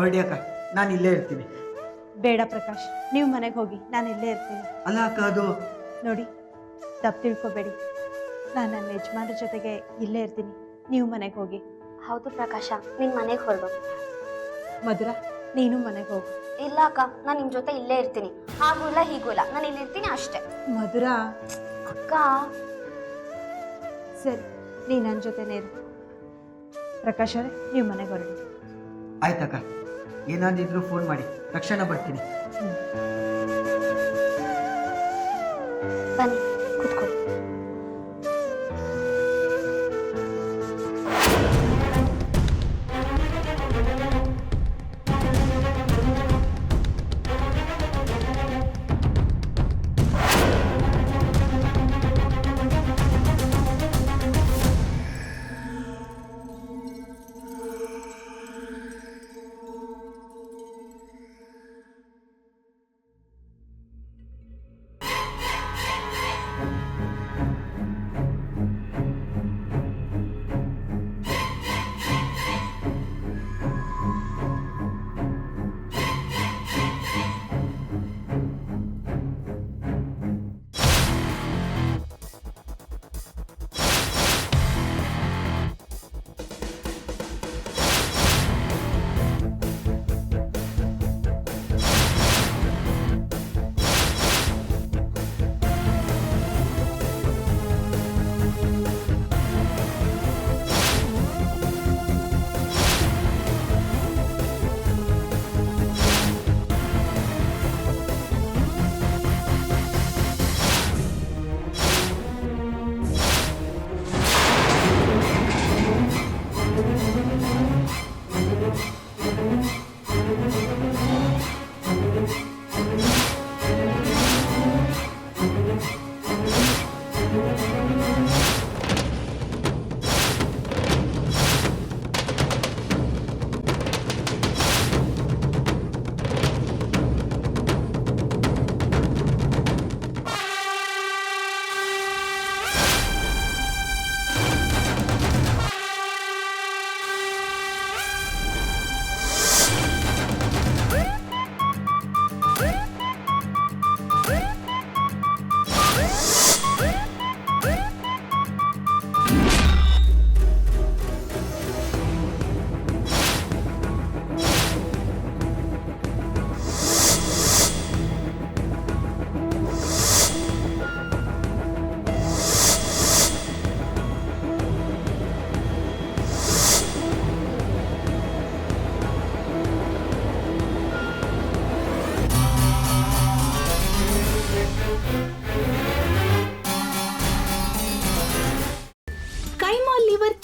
ಹೊರಡಿ ಅಕ್ಕ, ನಾನು ಇಲ್ಲೇ ಇರ್ತೀನಿ. ಬೇಡ ಪ್ರಕಾಶ್, ನೀವು ಮನೆಗೆ ಹೋಗಿ, ನಾನು ಇಲ್ಲೇ ಇರ್ತೀನಿ. ಅಲ್ಲ ಅಕ್ಕ, ಅದು ನೋಡಿ, ತಪ್ಪು ತಿಳ್ಕೊಬೇಡಿ, ನಾನು ನನ್ನ ಯಜಮಾನ್ರ ಜೊತೆಗೆ ಇಲ್ಲೇ ಇರ್ತೀನಿ. ನೀವು ಮನೆಗೆ ಹೋಗಿ. ಹೌದು ಪ್ರಕಾಶ, ನೀನ್ ಮನೆಗೆ ಹೊರಡು. ಮಧುರ, ನೀನು ಮನೆಗೆ ಹೋಗು. ಇಲ್ಲ ಅಕ್ಕ, ನಾನು ನಿಮ್ ಜೊತೆ ಇಲ್ಲೇ ಇರ್ತೀನಿ. ಹಾಗೂ ಇಲ್ಲ ಹೀಗೂ ಇಲ್ಲ, ನಾನು ಇಲ್ಲಿ ಇರ್ತೀನಿ ಅಷ್ಟೇ. ಮಧುರ. ಅಕ್ಕ ಸರಿ, ನೀ ನನ್ನ ಜೊತೆನೇ ಇರು. ಪ್ರಕಾಶ್ ಅವರೇ, ನೀವು ಮನೆಗೆ ಹೊರಡಿ. ಆಯ್ತಕ್ಕ, ಏನಾದಿದ್ರು ಫೋನ್ ಮಾಡಿ, ತಕ್ಷಣ ಬರ್ತೀನಿ. ಬನ್ನಿ ಕೂತ್ಕೊಳ್ಳಿ.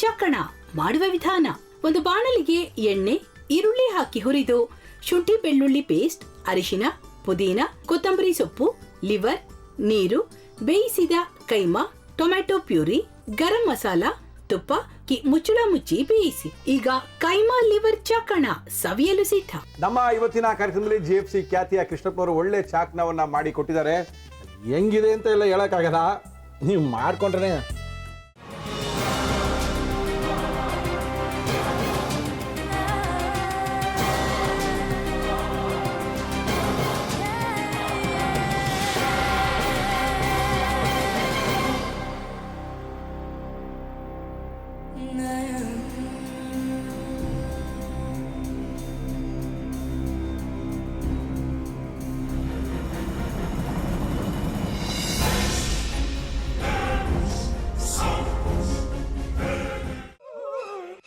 ಚಕ್ಕಣ ಮಾಡುವ ವಿಧಾನ: ಒಂದು ಬಾಣಲಿಗೆ ಎಣ್ಣೆ, ಈರುಳ್ಳಿ ಹಾಕಿ ಹುರಿದು ಶುಂಠಿ ಬೆಳ್ಳುಳ್ಳಿ ಪೇಸ್ಟ್, ಅರಿಶಿನ, ಪುದೀನ, ಕೊತ್ತಂಬರಿ ಸೊಪ್ಪು, ಲಿವರ್, ನೀರು, ಬೇಯಿಸಿದ ಕೈಮಾ, ಟೊಮ್ಯಾಟೊ ಪ್ಯೂರಿ, ಗರಂ ಮಸಾಲ, ತುಪ್ಪ ಮುಚ್ಚಳ ಮುಚ್ಚಿ ಬೇಯಿಸಿ. ಈಗ ಕೈಮಾ ಲಿವರ್ ಚಾಕಣ ಸವಿಯಲು ಸಿದ್ಧ. ನಮ್ಮ ಇವತ್ತಿನ ಕಾರ್ಯಕ್ರಮದಲ್ಲಿ GFC ಖ್ಯಾತಿಯ ಕೃಷ್ಣಪ್ಪನವರು ಒಳ್ಳೆ ಚಾಕ್ನವನ್ನ ಮಾಡಿ ಕೊಟ್ಟಿದ್ದಾರೆ. ಹೆಂಗಿದೆ ಅಂತ ಎಲ್ಲ ಹೇಳಕ್ಕಾಗಲ್ಲ, ನೀವು ಮಾಡ್ಕೊಂಡ್ರೆ.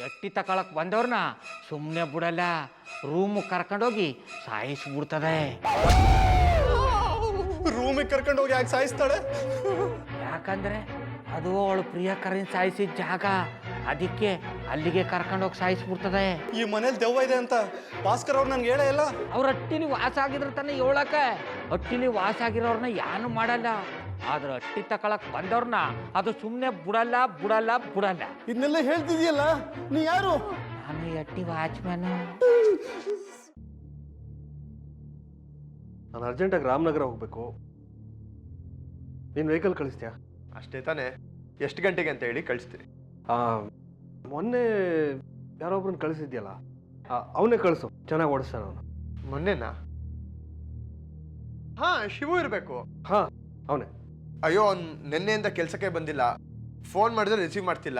ಎಟ್ಟಿ ತಕೊಳಕ್ ಬಂದವ್ರನ್ನ ಸುಮ್ಮನೆ ಬಿಡಲ್ಲ, ರೂಮ್ ಕರ್ಕೊಂಡೋಗಿ ಸಾಯಿಸ್ಬಿಡ್ತದೆ. ರೂಮಿಗೆ ಕರ್ಕೊಂಡೋಗಿ ಯಾಕೆ ಸಾಯಿಸ್ತಾಳೆ? ಯಾಕಂದ್ರೆ ಅದು ಅವಳು ಪ್ರಿಯಕರನ್ ಸಾಯಿಸಿದ ಜಾಗ, ಅದಕ್ಕೆ ಅಲ್ಲಿಗೆ ಕರ್ಕೊಂಡೋಗಿ ಸಾಯಿಸ್ಬಿಡ್ತದೆ. ಈ ಮನೇಲಿ ದೆವ್ವ ಇದೆ ಅಂತ ಭಾಸ್ಕರ್ ಅವ್ರು ನನ್ಗೆ ಹೇಳೇ ಇಲ್ಲ. ಅವ್ರ ಹಟ್ಟಿಲಿ ವಾಸ ಆಗಿದ್ರ ತಾನೆ ಹೇಳಕ. ಹಟ್ಟಿಲಿ ವಾಸ ಆಗಿರೋರ್ನ ಏನು ಮಾಡಲ್ಲ, ಆದ್ರೆ ಹಟ್ಟಿ ತಕೊಳಕ್ ಬಂದವ್ರನ್ನ ಅದು ಸುಮ್ಮನೆ ಬಿಡಲ್ಲ ಬಿಡಲ್ಲ ಬಿಡಲ್ಲ. ಇದನ್ನೆಲ್ಲ ಹೇಳ್ತಿದ್ಯಲ್ಲ, ನೀ ಯಾರು? ನಾನು ಹಟ್ಟಿ ವಾಚ್ಮ್ಯಾನು. ನಾನು ಅರ್ಜೆಂಟಾಗಿ ರಾಮನಗರ ಹೋಗ್ಬೇಕು. ನೀನು ವೆಹಿಕಲ್ ಕಳಿಸ್ತೀಯಾ? ಅಷ್ಟೇ ತಾನೆ, ಎಷ್ಟು ಗಂಟೆಗೆ ಅಂತ ಹೇಳಿ ಕಳಿಸ್ತೀನಿ. ಮೊನ್ನೆ ಯಾರೊಬ್ರನ್ನ ಕಳಿಸಿದ್ಯಲ್ಲ, ಅವನೇ ಕಳಿಸು, ಚೆನ್ನಾಗಿ ಓಡಿಸ್ತಾನ ಅವನು. ಮೊನ್ನೆನಾ? ಹಾ, ಶಿವು ಇರಬೇಕು. ಹಾ, ಅವನೇ. ಅಯ್ಯೋ, ಅವ್ನು ನಿನ್ನೆಯಿಂದ ಕೆಲಸಕ್ಕೆ ಬಂದಿಲ್ಲ. ಫೋನ್ ಮಾಡಿದ್ರೆ ರಿಸೀವ್ ಮಾಡ್ತಿಲ್ಲ.